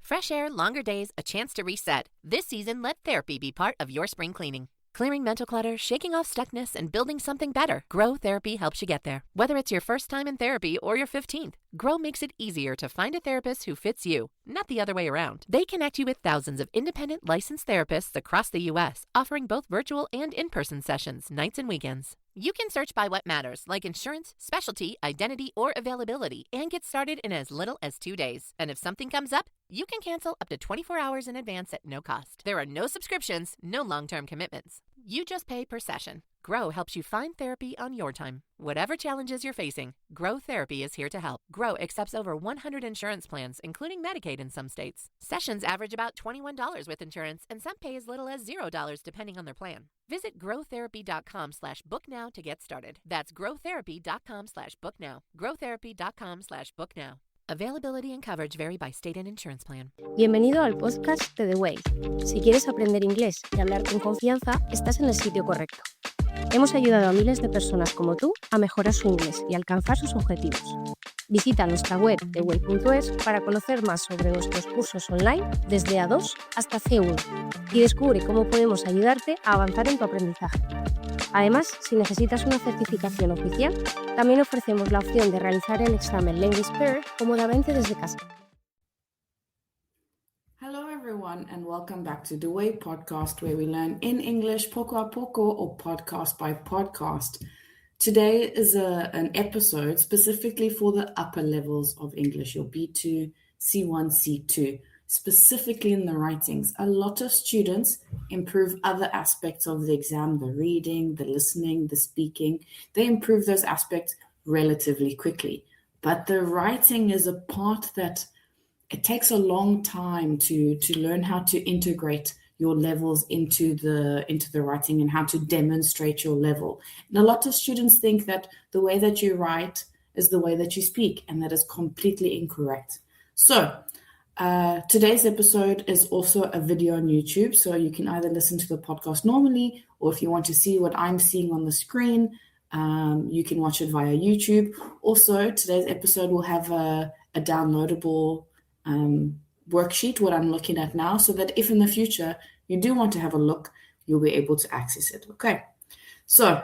Fresh air, longer days, a chance to reset. This season, let therapy be part of your spring cleaning. Clearing mental clutter, shaking off stuckness, and building something better. Grow Therapy helps you get there. Whether it's your first time in therapy or your 15th, Grow makes it easier to find a therapist who fits you, not the other way around. They connect you with thousands of independent licensed therapists across the U.S., offering both virtual and in-person sessions, nights and weekends. You can search by what matters, like insurance, specialty, identity, or availability, and get started in as little as 2 days. And if something comes up, you can cancel up to 24 hours in advance at no cost. There are no subscriptions, no long-term commitments. You just pay per session. Grow helps you find therapy on your time. Whatever challenges you're facing, Grow Therapy is here to help. Grow accepts over 100 insurance plans, including Medicaid in some states. Sessions average about $21 with insurance, and some pay as little as $0 depending on their plan. Visit growtherapy.com/booknow to get started. That's growtherapy.com/booknow. growtherapy.com/booknow. Availability and coverage vary by state and insurance plan. Bienvenido al podcast de The Way. Si quieres aprender inglés y hablar con confianza, estás en el sitio correcto. Hemos ayudado a miles de personas como tú a mejorar su inglés y alcanzar sus objetivos. Visita nuestra web theway.es para conocer más sobre nuestros cursos online desde A2 hasta C1 y descubre cómo podemos ayudarte a avanzar en tu aprendizaje. Además, si necesitas una certificación oficial, también ofrecemos la opción de realizar el examen Language Pair cómodamente desde casa. Hello everyone and welcome back to The Way podcast, where we learn in English poco a poco or podcast by podcast. Today is an episode specifically for the upper levels of English, your B2, C1, C2, specifically in the writings. A lot of students improve other aspects of the exam, the reading, the listening, the speaking. They improve those aspects relatively quickly. But the writing is a part that it takes a long time to learn how to integrate your levels into the writing and how to demonstrate your level. And a lot of students think that the way that you write is the way that you speak, and that is completely incorrect. So today's episode is also a video on YouTube, so you can either listen to the podcast normally, or if you want to see what I'm seeing on the screen, you can watch it via YouTube. Also, today's episode will have a downloadable worksheet, what I'm looking at now, so that if in the future you do want to have a look, you'll be able to access it. Okay, so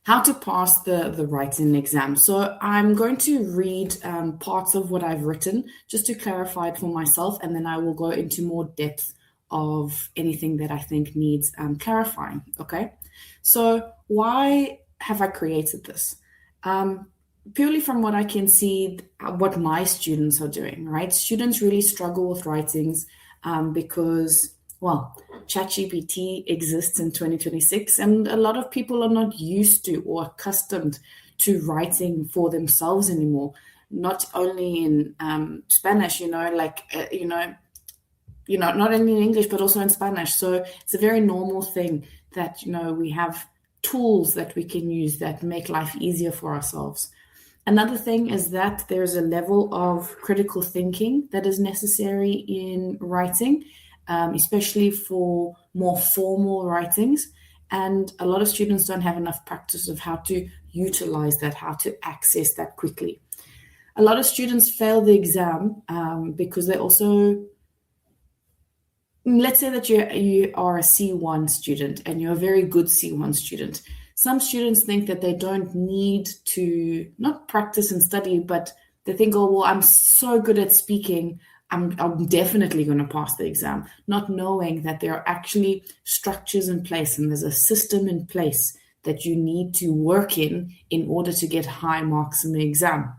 how to pass the writing exam. So I'm going to read parts of what I've written just to clarify it for myself, and then I will go into more depth of anything that I think needs clarifying. Okay, so why have I created this? Purely from what I can see, what my students are doing, right? Students really struggle with writings because, well, ChatGPT exists in 2026, and a lot of people are not used to or accustomed to writing for themselves anymore. Not only in Spanish, not only in English, but also in Spanish. So it's a very normal thing that, we have tools that we can use that make life easier for ourselves. Another thing is that there's a level of critical thinking that is necessary in writing, especially for more formal writings. And a lot of students don't have enough practice of how to utilize that, how to access that quickly. A lot of students fail the exam because they also, let's say that you are a C1 student and you're a very good C1 student. Some students think that they don't need to not practice and study, but they think, oh, well, I'm so good at speaking, I'm definitely going to pass the exam, not knowing that there are actually structures in place and there's a system in place that you need to work in order to get high marks in the exam,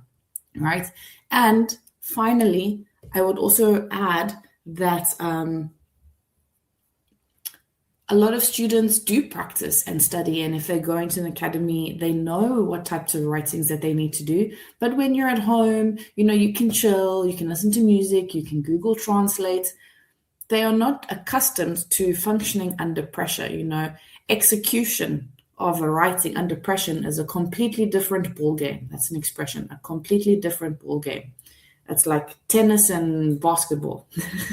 right? And finally, I would also add that a lot of students do practice and study, and if they're going to an academy, they know what types of writings that they need to do. But when you're at home, you can chill, you can listen to music, you can Google Translate. They are not accustomed to functioning under pressure. Execution of a writing under pressure is a completely different ballgame. That's an expression, a completely different ballgame. It's like tennis and basketball.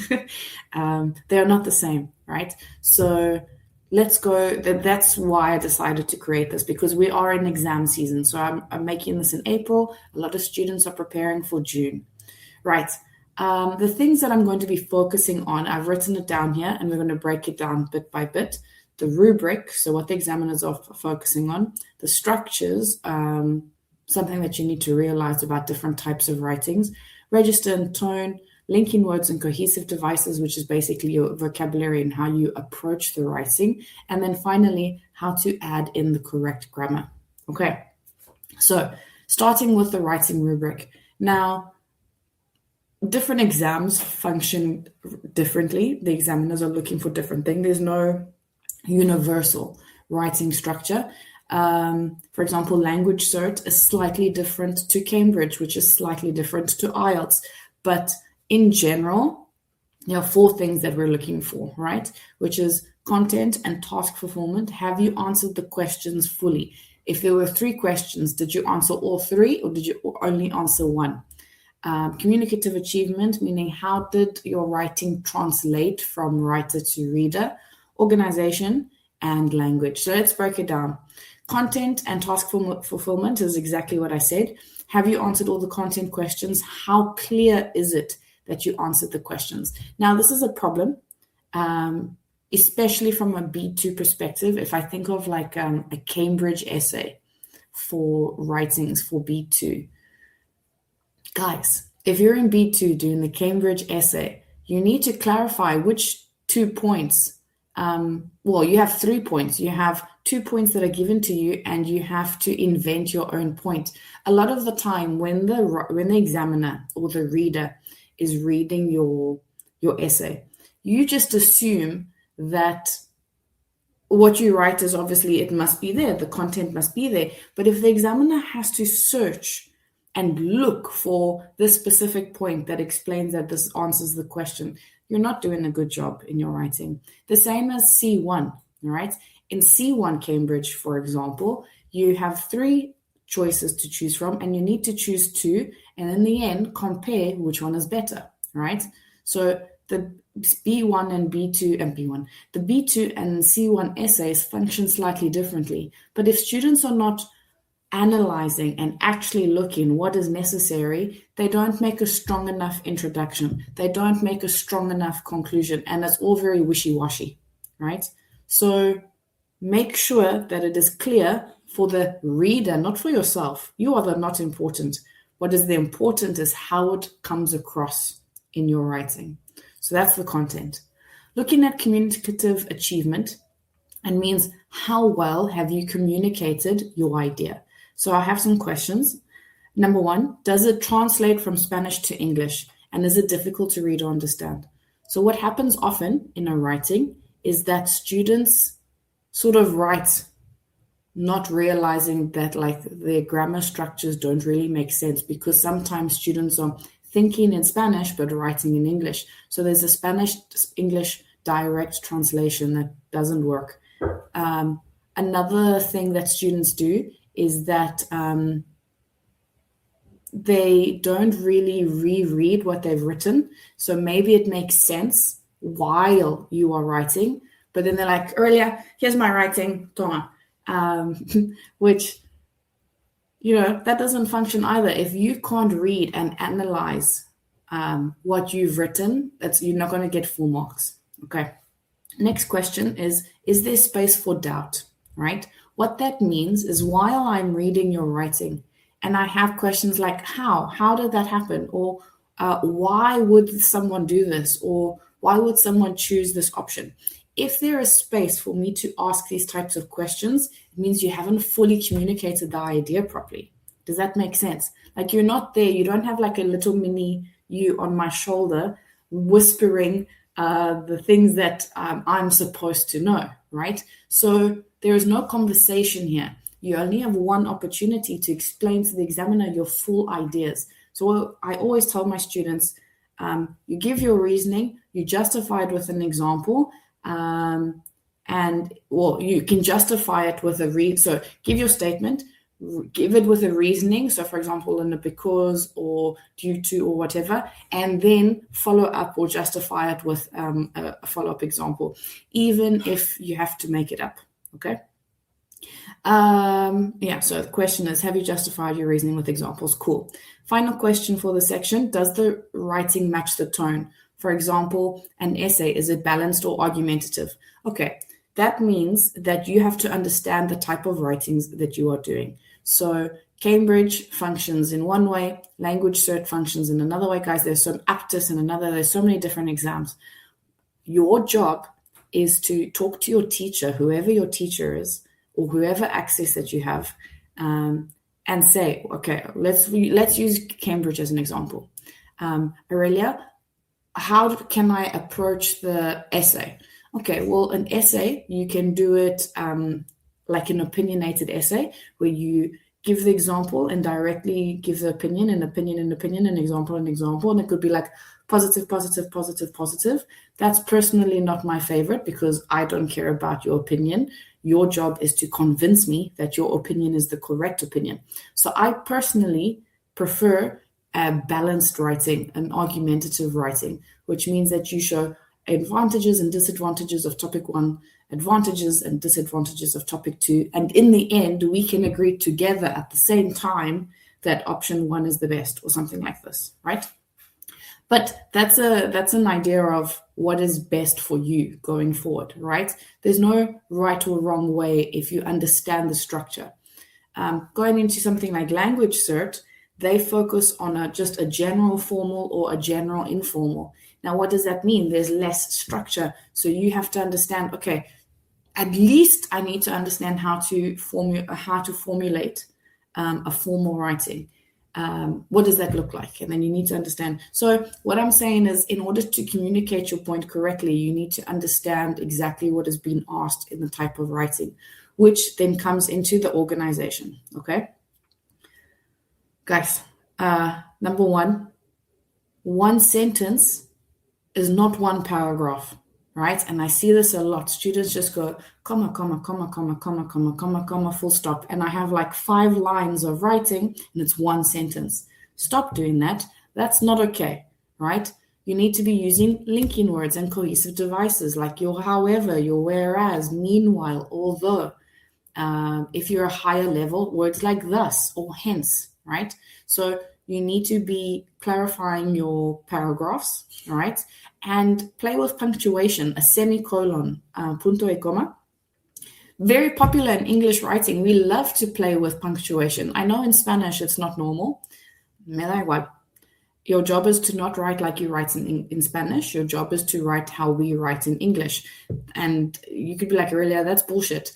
They are not the same, right? So let's go. That's why I decided to create this, because we are in exam season. So I'm making this in April. A lot of students are preparing for June, right? The things that I'm going to be focusing on, I've written it down here, and we're going to break it down bit by bit. The rubric, so what the examiners are focusing on, the structures, something that you need to realize about different types of writings, register and tone, linking words and cohesive devices, which is basically your vocabulary and how you approach the writing, and then finally, how to add in the correct grammar. Okay, so starting with the writing rubric. Now, different exams function differently. The examiners are looking for different things. There's no universal writing structure. For example, language cert is slightly different to Cambridge, which is slightly different to IELTS. But in general, there are 4 things that we're looking for, right? Which is content and task fulfillment. Have you answered the questions fully? If there were 3 questions, did you answer all 3 or did you only answer 1? Communicative achievement, meaning how did your writing translate from writer to reader? Organization and language. So let's break it down. Content and task fulfillment is exactly what I said. Have you answered all the content questions? How clear is it that you answered the questions? Now, this is a problem, especially from a B2 perspective. If I think of like a Cambridge essay for writings for B2, guys, if you're in B2 doing the Cambridge essay, you need to clarify which 2 points. Well, you have 3 points. You have 2 points that are given to you, and you have to invent your own point. A lot of the time, when the examiner or the reader is reading your essay, you just assume that what you write is obviously, it must be there, the content must be there. But if the examiner has to search and look for this specific point that explains that this answers the question, you're not doing a good job in your writing. The same as C1, all right? In C1 Cambridge, for example, you have 3 choices to choose from, and you need to choose 2, and in the end, compare which one is better, right? So the B1 and B2 and B1, the B2 and C1 essays function slightly differently. But if students are not analyzing and actually looking what is necessary, they don't make a strong enough introduction. They don't make a strong enough conclusion, and it's all very wishy-washy, right? So make sure that it is clear for the reader, not for yourself. You are not important. What is the important is how it comes across in your writing. So that's the content. Looking at communicative achievement, and means how well have you communicated your idea? So I have some questions. Number 1, does it translate from Spanish to English? And is it difficult to read or understand? So what happens often in a writing is that students sort of write not realizing that like their grammar structures don't really make sense, because sometimes students are thinking in Spanish but writing in English. So there's a Spanish-English direct translation that doesn't work. Another thing that students do is that they don't really reread what they've written. So maybe it makes sense while you are writing, but then they're like, earlier, here's my writing, toma. Which, that doesn't function either. If you can't read and analyze what you've written, you're not going to get full marks. Okay. Next question is there space for doubt, right? What that means is while I'm reading your writing and I have questions like how did that happen? Or why would someone do this? Or why would someone choose this option? If there is space for me to ask these types of questions, it means you haven't fully communicated the idea properly. Does that make sense? Like you're not there. You don't have like a little mini you on my shoulder whispering the things that I'm supposed to know, right? So there is no conversation here. You only have one opportunity to explain to the examiner your full ideas. So I always tell my students, you give your reasoning, you justify it with an example, and you can justify it with so give your statement, give it with a reasoning. So for example, in a because or due to or whatever, and then follow up or justify it with a follow-up example, even if you have to make it up. Okay. So the question is, have you justified your reasoning with examples? Cool. Final question for the section. Does the writing match the tone? For example, an essay, is it balanced or argumentative? Okay, that means that you have to understand the type of writings that you are doing. So Cambridge functions in one way, language cert functions in another way. Guys, there's some aptus in another. There's so many different exams. Your job is to talk to your teacher, whoever your teacher is, or whoever access that you have, and say, okay, let's use Cambridge as an example. Aurelia, how can I approach the essay? Okay, well, an essay, you can do it like an opinionated essay where you give the example and directly give the opinion, an example, and it could be like positive, positive, positive, positive. That's personally not my favorite because I don't care about your opinion. Your job is to convince me that your opinion is the correct opinion. So I personally prefer a balanced writing, an argumentative writing, which means that you show advantages and disadvantages of topic one, advantages and disadvantages of topic two, and in the end, we can agree together at the same time that option one is the best or something like this, right? But that's an idea of what is best for you going forward, right? There's no right or wrong way if you understand the structure. Going into something like language cert, they focus on just a general formal or a general informal. Now, what does that mean? There's less structure. So you have to understand, okay, at least I need to understand how to formulate a formal writing. What does that look like? And then you need to understand. So what I'm saying is, in order to communicate your point correctly, you need to understand exactly what is being asked in the type of writing, which then comes into the organization. Okay, guys, number one sentence is not one paragraph, right? And I see this a lot. Students just go comma, comma, comma, comma, comma, comma, comma, comma, full stop. And I have like 5 lines of writing and it's one sentence. Stop doing that. That's not okay, right? You need to be using linking words and cohesive devices like your however, your whereas, meanwhile, although. If you're a higher level, words like thus or hence, right? So you need to be clarifying your paragraphs, right? And play with punctuation, a semicolon, punto y coma. Very popular in English writing. We love to play with punctuation. I know in Spanish it's not normal. Me da igual. Your job is to not write like you write in Spanish. Your job is to write how we write in English. And you could be like, Aurelia, that's bullshit.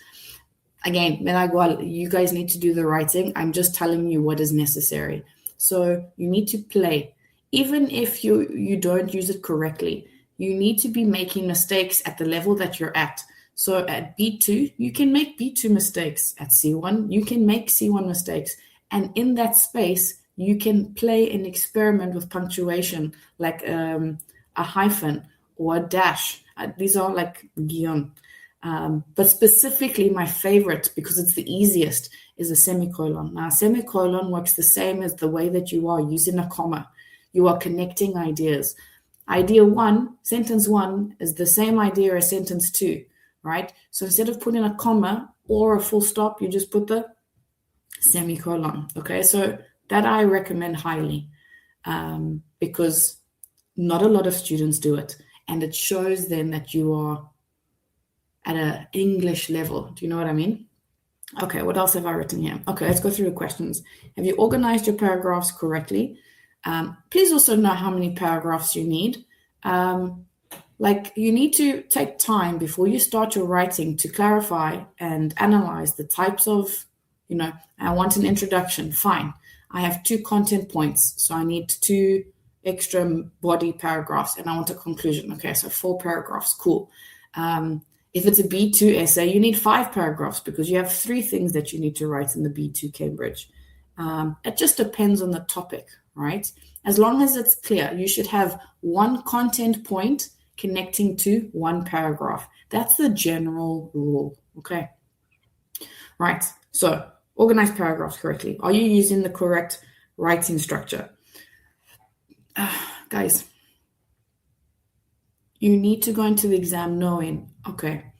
Again, me da igual. You guys need to do the writing. I'm just telling you what is necessary. So you need to play. Even if you don't use it correctly, you need to be making mistakes at the level that you're at. So at B2, you can make B2 mistakes. At C1, you can make C1 mistakes. And in that space, you can play and experiment with punctuation, like a hyphen or a dash. These are like guion. But specifically, my favorite, because it's the easiest, is a semicolon. Now, a semicolon works the same as the way that you are using a comma. You are connecting ideas. Idea 1, sentence 1, is the same idea as sentence 2, right? So instead of putting a comma or a full stop, you just put the semicolon, okay? So that I recommend highly because not a lot of students do it. And it shows then that you are at an English level. Do you know what I mean? Okay, what else have I written here? Okay, let's go through the questions. Have you organized your paragraphs correctly? Please also know how many paragraphs you need. You need to take time before you start your writing to clarify and analyze the types of, I want an introduction. Fine. I have 2 content points, so I need 2 extra body paragraphs, and I want a conclusion. Okay, so 4 paragraphs. Cool. If it's a B2 essay, you need 5 paragraphs because you have 3 things that you need to write in the B2 Cambridge. It just depends on the topic, right? As long as it's clear, you should have 1 content point connecting to 1 paragraph. That's the general rule, okay? Right, so organize paragraphs correctly. Are you using the correct writing structure? Guys, you need to go into the exam knowing, okay,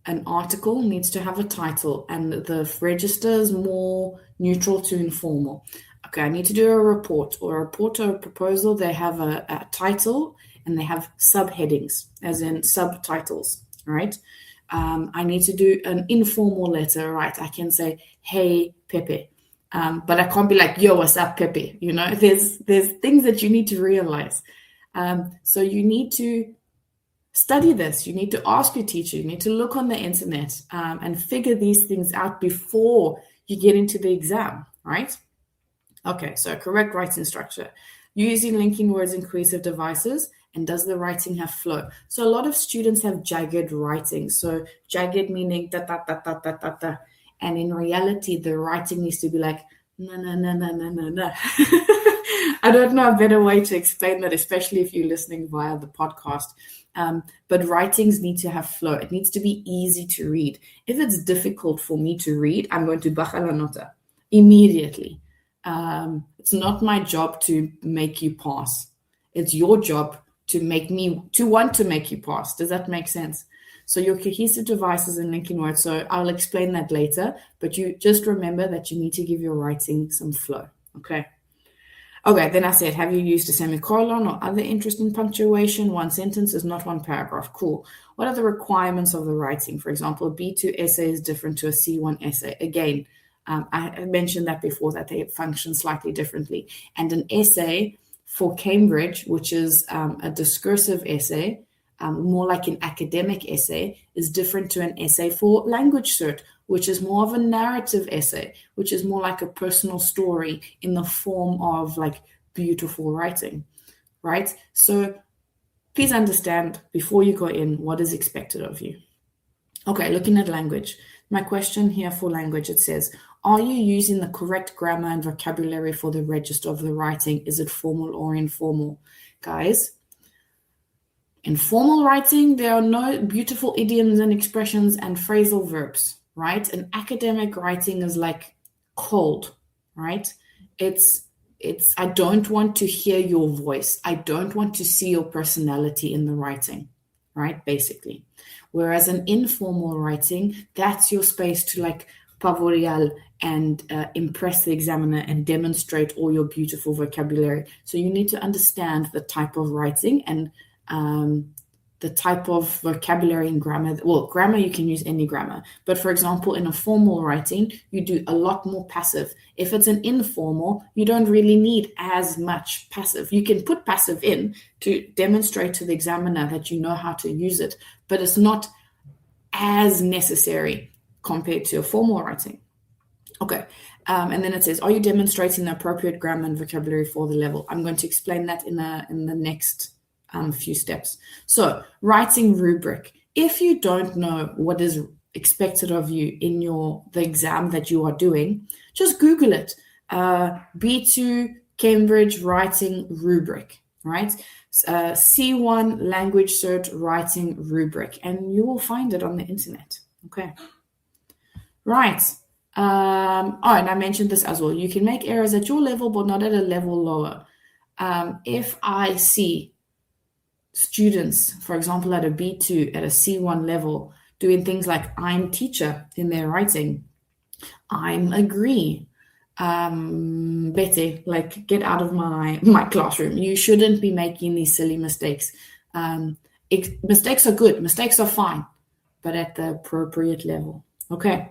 an article needs to have a title, and the register is more neutral to informal. Okay, I need to do a report or a proposal. They have a title and they have subheadings, as in subtitles, right? I need to do an informal letter, right? I can say, hey, Pepe. But I can't be like, yo, what's up, Pepe? You know, there's things that you need to realize. So you need to study this. You need to ask your teacher. You need to look on the internet and figure these things out before you get into the exam, right? Okay, so correct writing structure. Using linking words in cohesive devices, and does the writing have flow? So a lot of students have jagged writing. So jagged meaning da da da da da da da. And in reality, the writing needs to be like na na na na na na na. I don't know a better way to explain that, especially if you're listening via the podcast. But writings need to have flow. It needs to be easy to read. If it's difficult for me to read, I'm going to baja la nota immediately. It's not my job to make you pass. It's your job to want to make you pass. Does that make sense? So your cohesive devices and linking words. So I'll explain that later, but you just remember that you need to give your writing some flow. Okay. Okay, then I said, have you used a semicolon or other interesting punctuation? One sentence is not one paragraph. Cool. What are the requirements of the writing? For example, a B2 essay is different to a C1 essay. Again, I mentioned that before, that they function slightly differently. And an essay for Cambridge, which is a discursive essay, more like an academic essay, is different to an essay for language cert, which is more of a narrative essay, which is more like a personal story in the form of like beautiful writing, right? So please understand before you go in what is expected of you. Okay, looking at language. My question here for language, it says, are you using the correct grammar and vocabulary for the register of the writing? Is it formal or informal? Guys, in formal writing, there are no beautiful idioms and expressions and phrasal verbs, right? And academic writing is like cold, right? It's I don't want to hear your voice. I don't want to see your personality in the writing, right? Basically. Whereas an informal writing, that's your space to like pavorial and impress the examiner and demonstrate all your beautiful vocabulary. So you need to understand the type of writing and the type of vocabulary and grammar. Well, grammar, you can use any grammar. But for example, in a formal writing, you do a lot more passive. If it's an informal, you don't really need as much passive. You can put passive in to demonstrate to the examiner that you know how to use it, but it's not as necessary compared to a formal writing. Okay. And then it says, are you demonstrating the appropriate grammar and vocabulary for the level? I'm going to explain that in the next few steps. So writing rubric. If you don't know what is expected of you in the exam that you are doing, just Google it. B2 Cambridge writing rubric, right? C1 language cert writing rubric, and you will find it on the internet. Okay. Right. And I mentioned this as well. You can make errors at your level, but not at a level lower. If I see students, for example, at a B2, at a C1 level, doing things like I'm teacher in their writing, I'm agree, Betty, like get out of my classroom. You shouldn't be making these silly mistakes. Mistakes are good. Mistakes are fine, but at the appropriate level. Okay.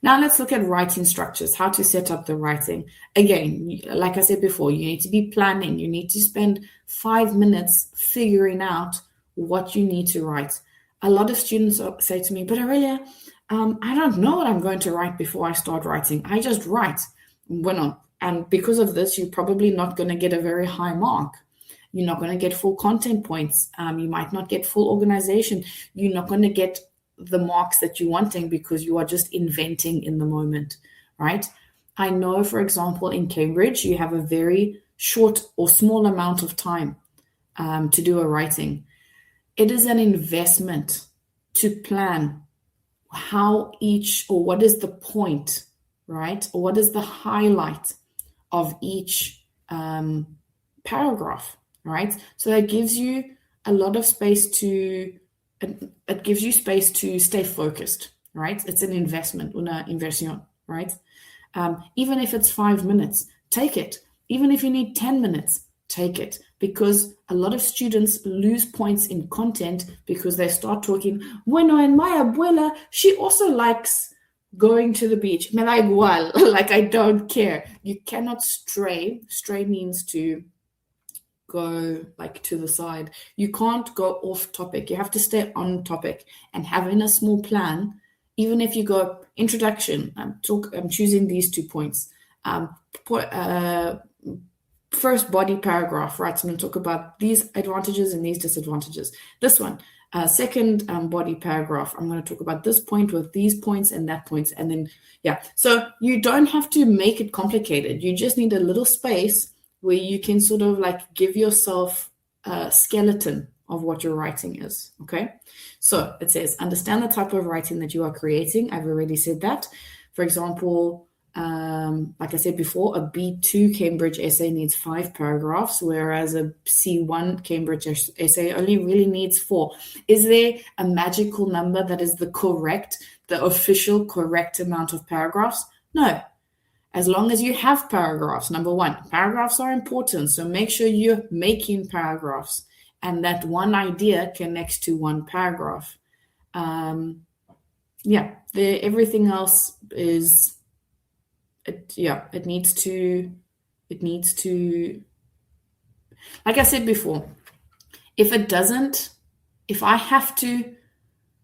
Now let's look at writing structures, how to set up the writing. Again, like I said before, you need to be planning. You need to spend 5 minutes figuring out what you need to write. A lot of students say to me, but Aurelia, I don't know what I'm going to write before I start writing. I just write. Bueno, and because of this, you're probably not going to get a very high mark. You're not going to get full content points. You might not get full organization. You're not going to get the marks that you're wanting because you are just inventing in the moment, right? I know, for example, in Cambridge, you have a very short or small amount of time to do a writing. It is an investment to plan how each, or what is the point, right? Or what is the highlight of each paragraph, right? So that gives you a lot of space to it gives you space to stay focused, right? It's an investment, una inversión, right? Even if it's 5 minutes, take it. Even if you need 10 minutes, take it. Because a lot of students lose points in content because they start talking, bueno, and my abuela, she also likes going to the beach. Me da igual. Like, I don't care. You cannot stray. Stray means to go like to the side. You can't go off topic. You have to stay on topic, and having a small plan, even if you go introduction, I'm choosing these 2 points. First body paragraph, right? So I'm going to talk about these advantages and these disadvantages. This one, second body paragraph, I'm going to talk about this point with these points and that points. And then, yeah. So you don't have to make it complicated. You just need a little space where you can sort of like give yourself a skeleton of what your writing is, okay? So it says, understand the type of writing that you are creating. I've already said that. For example, like I said before, a B2 Cambridge essay needs 5 paragraphs, whereas a C1 Cambridge essay only really needs 4. Is there a magical number that is the official correct amount of paragraphs? No. As long as you have paragraphs, number one, paragraphs are important. So make sure you're making paragraphs and that one idea connects to one paragraph. Everything else is, it needs to, like I said before, if I have to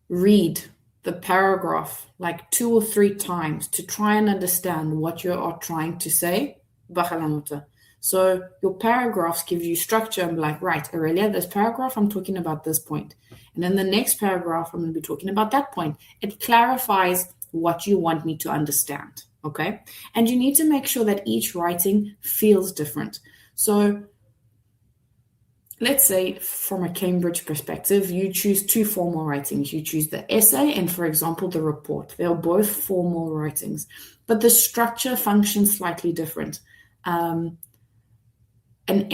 read the paragraph like 2 or 3 times to try and understand what you are trying to say, baja la nota. So your paragraphs give you structure. I'm like, right, Aurelia, this paragraph, I'm talking about this point. And then the next paragraph, I'm going to be talking about that point. It clarifies what you want me to understand, okay? And you need to make sure that each writing feels different. So let's say from a Cambridge perspective, you choose 2 formal writings. You choose the essay and, for example, the report. They are both formal writings, but the structure functions slightly different. An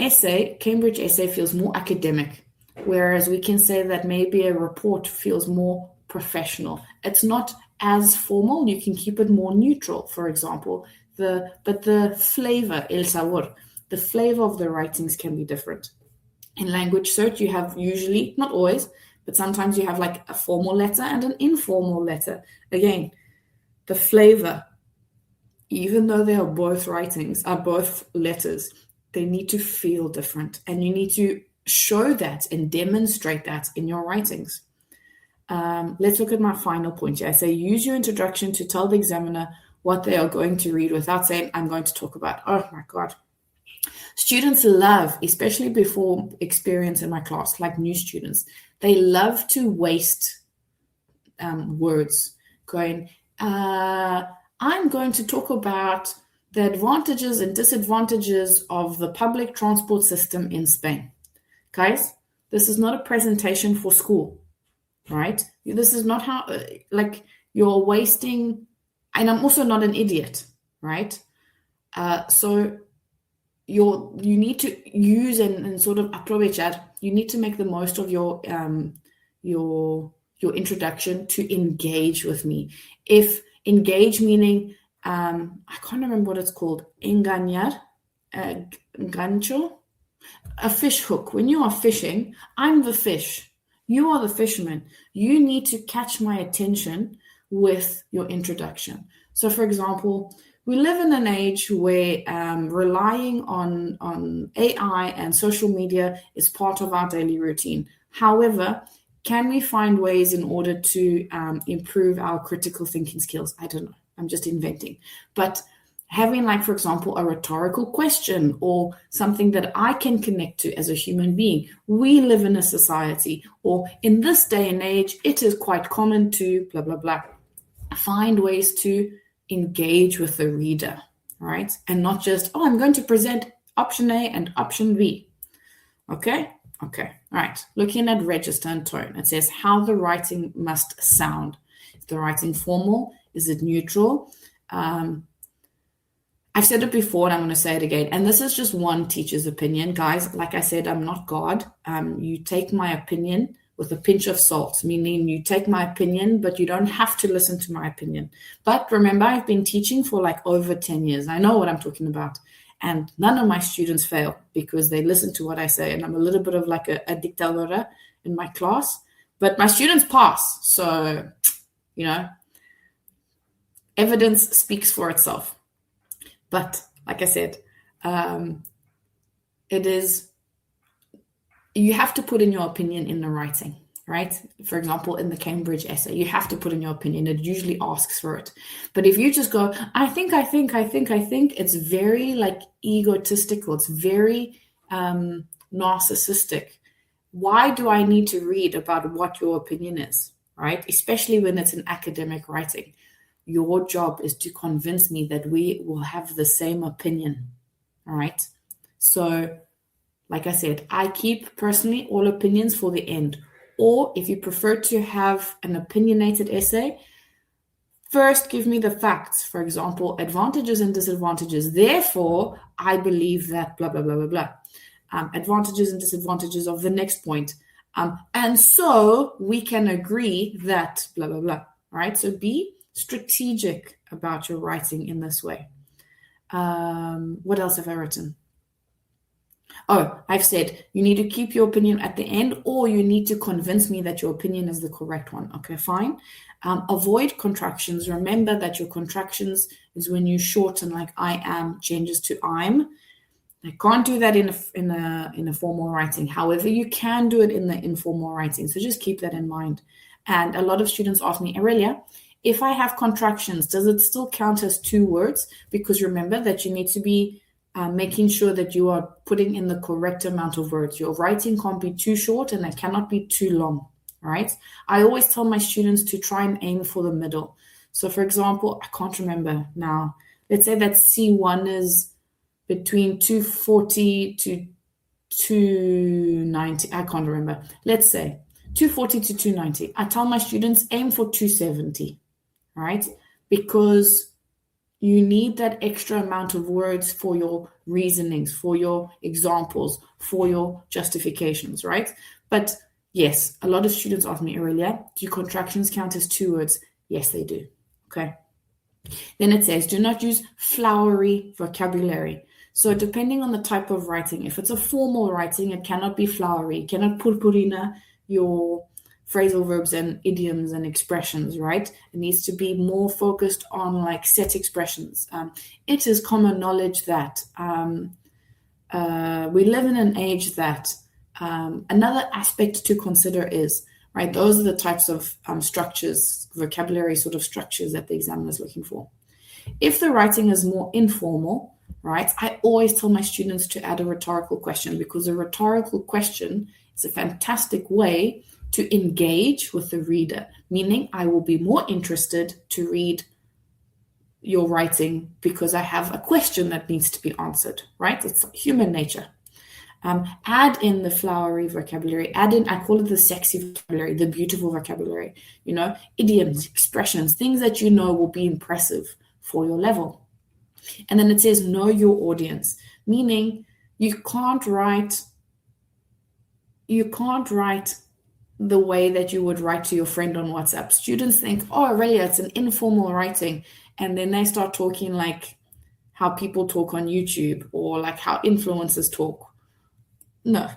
essay, Cambridge essay, feels more academic, whereas we can say that maybe a report feels more professional. It's not as formal. You can keep it more neutral, for example. But the flavor, el sabor, the flavor of the writings can be different. In language search, you have usually, not always, but sometimes you have like a formal letter and an informal letter. Again, the flavor, even though they are both writings, are both letters, they need to feel different. And you need to show that and demonstrate that in your writings. Let's look at my final point here. I say, use your introduction to tell the examiner what they are going to read without saying, I'm going to talk about, oh my God. Students love, especially before experience in my class, like new students, they love to waste words going, I'm going to talk about the advantages and disadvantages of the public transport system in Spain. Guys, this is not a presentation for school, right? This is not how, you're wasting, and I'm also not an idiot, right? So you need to use and sort of aprovechar. You need to make the most of your introduction to engage with me. If engage meaning, I can't remember what it's called, engañar, gancho, a fish hook. When you are fishing, I'm the fish. You are the fisherman. You need to catch my attention with your introduction. So, for example, we live in an age where relying on AI and social media is part of our daily routine. However, can we find ways in order to improve our critical thinking skills? I don't know. I'm just inventing. But having, like, for example, a rhetorical question or something that I can connect to as a human being. We live in a society, or in this day and age, it is quite common to blah, blah, blah. Find ways to engage with the reader, right? And not just, I'm going to present option A and option B. Okay. All right. Looking at register and tone, it says how the writing must sound. Is the writing formal? Is it neutral? I've said it before and I'm going to say it again. And this is just one teacher's opinion. Guys, like I said, I'm not God. You take my opinion with a pinch of salt, meaning you take my opinion, but you don't have to listen to my opinion. But remember, I've been teaching for like over 10 years. I know what I'm talking about. And none of my students fail because they listen to what I say. And I'm a little bit of like a dictadora in my class, but my students pass. So, evidence speaks for itself. But like I said, you have to put in your opinion in the writing, right? For example, in the Cambridge essay, you have to put in your opinion. It usually asks for it. But if you just go, I think, it's very like egotistical. It's very narcissistic. Why do I need to read about what your opinion is, right? Especially when it's an academic writing. Your job is to convince me that we will have the same opinion, all right? So, like I said, I keep personally all opinions for the end. Or if you prefer to have an opinionated essay, first give me the facts. For example, advantages and disadvantages. Therefore, I believe that blah, blah, blah, blah, blah. Advantages and disadvantages of the next point. And so we can agree that blah, blah, blah. All right, so be strategic about your writing in this way. What else have I written? Oh, I've said you need to keep your opinion at the end, or you need to convince me that your opinion is the correct one. Okay, fine. Avoid contractions. Remember that your contractions is when you shorten, like I am changes to I'm. I can't do that in a formal writing. However, you can do it in the informal writing. So just keep that in mind. And a lot of students ask me, Aurelia, if I have contractions, does it still count as 2 words? Because remember that you need to be making sure that you are putting in the correct amount of words. Your writing can't be too short and it cannot be too long, right? I always tell my students to try and aim for the middle. So for example, I can't remember now. Let's say that C1 is between 240 to 290. I can't remember. Let's say 240 to 290. I tell my students aim for 270, right? Because you need that extra amount of words for your reasonings, for your examples, for your justifications, right? But yes, a lot of students ask me, Aurelia, do contractions count as 2 words? Yes, they do. Okay. Then it says, do not use flowery vocabulary. So depending on the type of writing, if it's a formal writing, it cannot be flowery. You cannot purpurina your phrasal verbs and idioms and expressions, right? It needs to be more focused on like set expressions. It is common knowledge that we live in an age that another aspect to consider is, right, those are the types of structures, vocabulary sort of structures that the examiner is looking for. If the writing is more informal, right, I always tell my students to add a rhetorical question, because a rhetorical question is a fantastic way to engage with the reader, meaning I will be more interested to read your writing because I have a question that needs to be answered, right? It's human nature. Add in the flowery vocabulary, add in, I call it the sexy vocabulary, the beautiful vocabulary, idioms, expressions, things that will be impressive for your level. And then it says, know your audience, meaning you can't write the way that you would write to your friend on WhatsApp. Students think, oh, really, it's an informal writing. And then they start talking like how people talk on YouTube or like how influencers talk. No,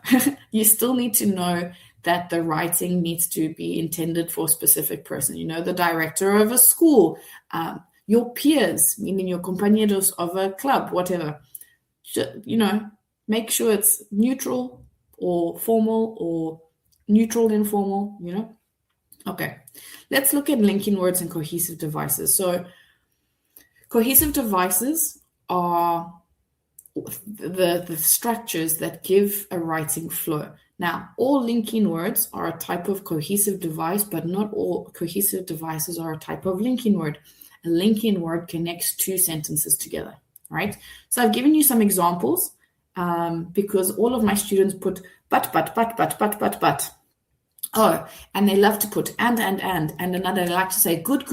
you still need to know that the writing needs to be intended for a specific person. The director of a school, your peers, meaning your compañeros of a club, whatever. Make sure it's neutral or formal or neutral, informal, Okay, let's look at linking words and cohesive devices. So cohesive devices are the structures that give a writing flow. Now, all linking words are a type of cohesive device, but not all cohesive devices are a type of linking word. A linking word connects 2 sentences together, right? So I've given you some examples because all of my students put but. Oh, and they love to put and another, they like to say good,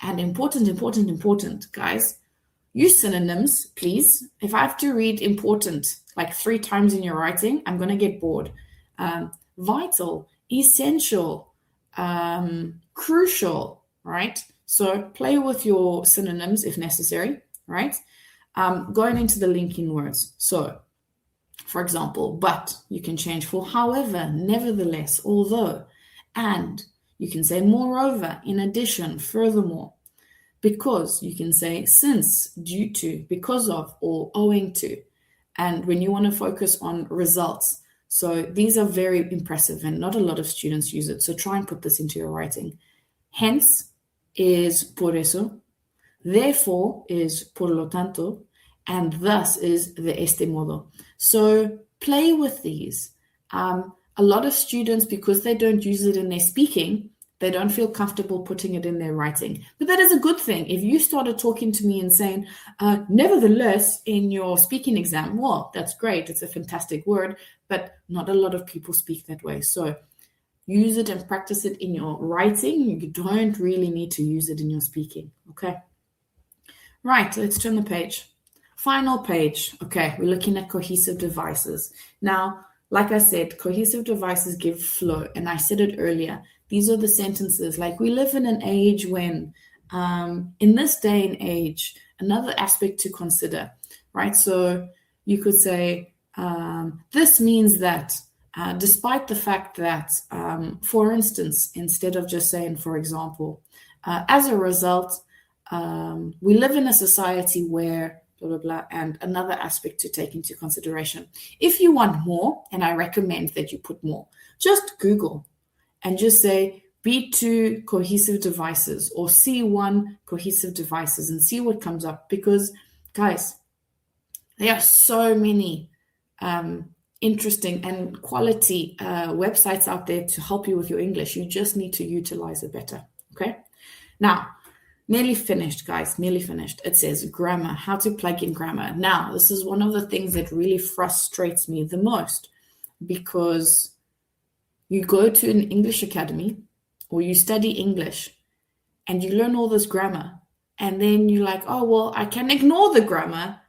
and important. Guys, use synonyms, please. If I have to read important like 3 times in your writing, I'm going to get bored. Vital essential, crucial, right? So play with your synonyms if necessary, right? Going into the linking words. So, for example, but you can change for however, nevertheless, although, and. You can say moreover, in addition, furthermore. Because you can say since, due to, because of, or owing to. And when you want to focus on results. So these are very impressive and not a lot of students use it. So try and put this into your writing. Hence is por eso. Therefore is por lo tanto. And thus is de este modo. So play with these. A lot of students, because they don't use it in their speaking, they don't feel comfortable putting it in their writing. But that is a good thing. If you started talking to me and saying, nevertheless, in your speaking exam, well, that's great. It's a fantastic word, but not a lot of people speak that way. So use it and practice it in your writing. You don't really need to use it in your speaking, okay? Right, let's turn the page. Final page. Okay, we're looking at cohesive devices. Now, like I said, cohesive devices give flow, and I said it earlier. These are the sentences. Like, we live in an age when, in this day and age, another aspect to consider, right? So you could say, this means that, despite the fact that, for instance, instead of just saying, for example, as a result, we live in a society where blah, blah, blah, and another aspect to take into consideration. If you want more, and I recommend that you put more, just Google and just say B2 cohesive devices or C1 cohesive devices and see what comes up. Because, guys, there are so many interesting and quality websites out there to help you with your English. You just need to utilize it better, okay? Now, nearly finished, guys, nearly finished. It says grammar, how to plug in grammar. Now, this is one of the things that really frustrates me the most, because you go to an English academy or you study English and you learn all this grammar, and then you're like, oh, well, I can ignore the grammar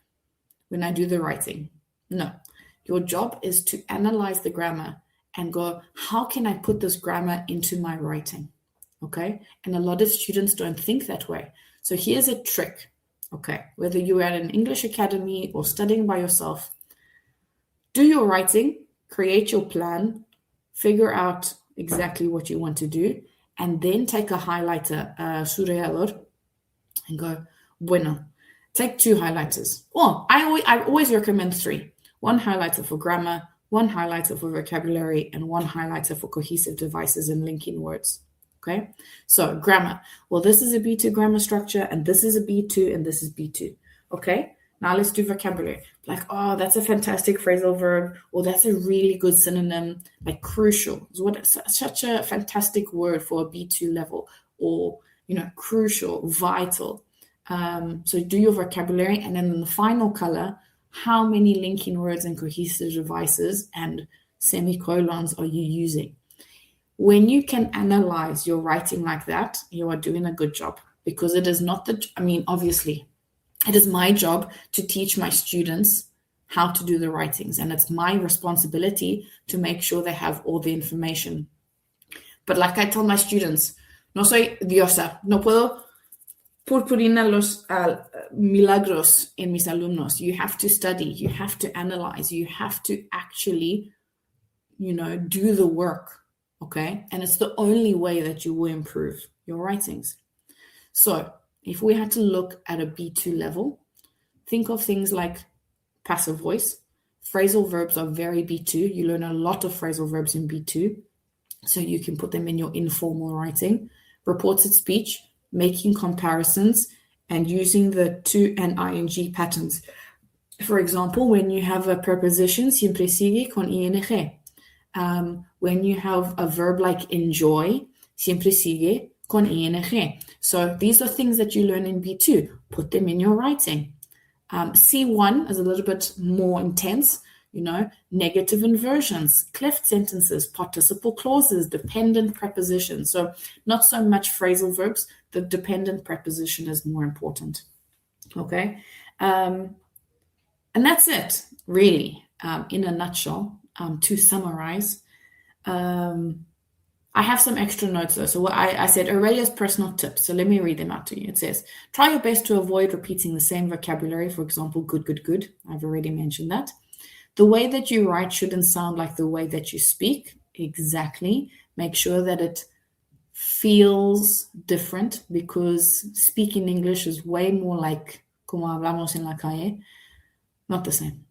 when I do the writing. No, your job is to analyze the grammar and go, how can I put this grammar into my writing? Okay, and a lot of students don't think that way. So here's a trick, okay? Whether you're at an English academy or studying by yourself, do your writing, create your plan, figure out exactly what you want to do, and then take a highlighter, subrayador, and go, bueno, take 2 highlighters. Or I always recommend 3. 1 highlighter for grammar, 1 highlighter for vocabulary, and 1 highlighter for cohesive devices and linking words. Okay, so grammar. Well, this is a B2 grammar structure, and this is a B2, and this is B2. Okay, now let's do vocabulary. Like, oh, that's a fantastic phrasal verb, or that's a really good synonym, like crucial. Such a fantastic word for a B2 level, or, crucial, vital. So do your vocabulary, and then in the final color, how many linking words and cohesive devices and semicolons are you using? When you can analyze your writing like that, you are doing a good job, because it is not obviously, it is my job to teach my students how to do the writings, and it's my responsibility to make sure they have all the information. But like I tell my students, no soy diosa, no puedo purpurinar los milagros en mis alumnos. You have to study, you have to analyze, you have to actually, do the work. Okay, and it's the only way that you will improve your writings. So if we had to look at a B2 level, think of things like passive voice. Phrasal verbs are very B2. You learn a lot of phrasal verbs in B2, so you can put them in your informal writing. Reported speech, making comparisons, and using the to and ing patterns. For example, when you have a preposition, siempre sigue con ing. When you have a verb like enjoy, siempre sigue con ing. So these are things that you learn in B2. Put them in your writing. C1 is a little bit more intense, negative inversions, cleft sentences, participle clauses, dependent prepositions. So not so much phrasal verbs. The dependent preposition is more important. Okay. And that's it, really, in a nutshell. To summarize, I have some extra notes though. So what I said Aurelia's personal tips. So let me read them out to you. It says, try your best to avoid repeating the same vocabulary. For example, good, good, good. I've already mentioned that. The way that you write shouldn't sound like the way that you speak. Exactly. Make sure that it feels different, because speaking English is way more like como hablamos en la calle, not the same.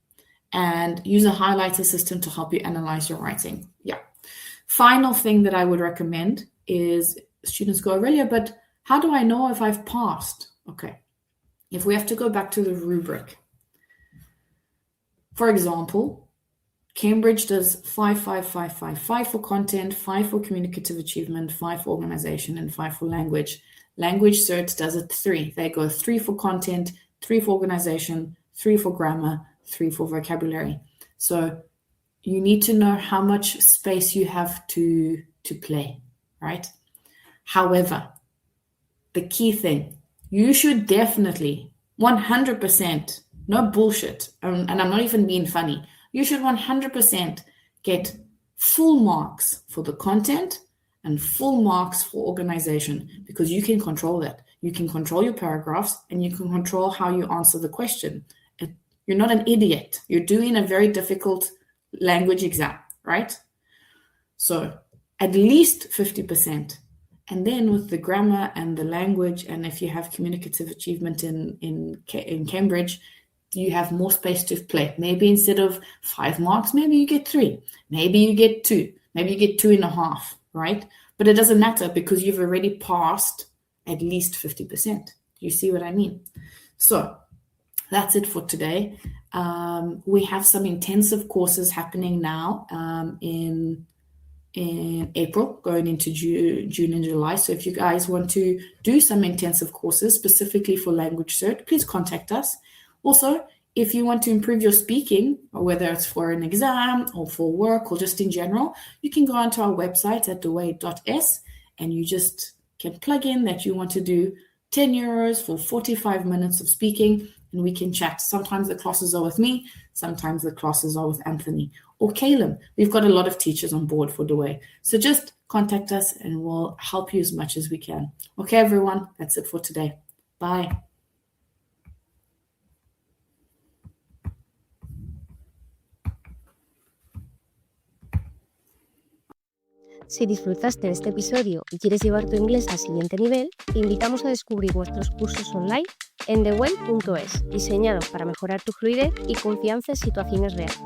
And use a highlighter system to help you analyze your writing. Yeah. Final thing that I would recommend is students go, Aurelia, but how do I know if I've passed? Okay. If we have to go back to the rubric, for example, Cambridge does 5, 5, 5, 5, 5 for content, 5 for communicative achievement, 5 for organization, and 5 for language. Language Cert does it 3. They go 3 for content, 3 for organization, 3 for grammar, 3 for vocabulary. So you need to know how much space you have to play, right? However, the key thing, you should definitely 100%, no bullshit, and I'm not even being funny, you should 100% get full marks for the content and full marks for organization, because you can control that. You can control your paragraphs and you can control how you answer the question. You're not an idiot. You're doing a very difficult language exam, right? So at least 50%. And then with the grammar and the language, and if you have communicative achievement in Cambridge, you have more space to play. Maybe instead of 5 marks, maybe you get 3. Maybe you get 2. Maybe you get 2.5, right? But it doesn't matter, because you've already passed at least 50%. You see what I mean? So that's it for today. We have some intensive courses happening now in April, going into June and July. So if you guys want to do some intensive courses specifically for Language Cert, please contact us. Also, if you want to improve your speaking, or whether it's for an exam or for work or just in general, you can go onto our website at theway.s, and you just can plug in that you want to do 10 euros for 45 minutes of speaking, and we can chat. Sometimes the classes are with me, sometimes the classes are with Anthony or Caleb. We've got a lot of teachers on board for The Way. So just contact us and we'll help you as much as we can. Okay, everyone, that's it for today. Bye. Si disfrutaste de este episodio y quieres llevar tu inglés al siguiente nivel, te invitamos a descubrir nuestros cursos online en theway.es, diseñados para mejorar tu fluidez y confianza en situaciones reales.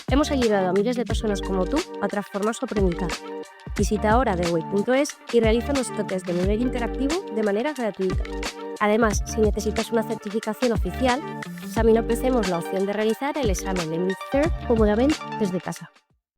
Hemos ayudado a miles de personas como tú a transformar su aprendizaje. Visita ahora theway.es y realiza nuestro test de nivel interactivo de manera gratuita. Además, si necesitas una certificación oficial, también ofrecemos la opción de realizar el examen de Mid-Third cómodamente desde casa.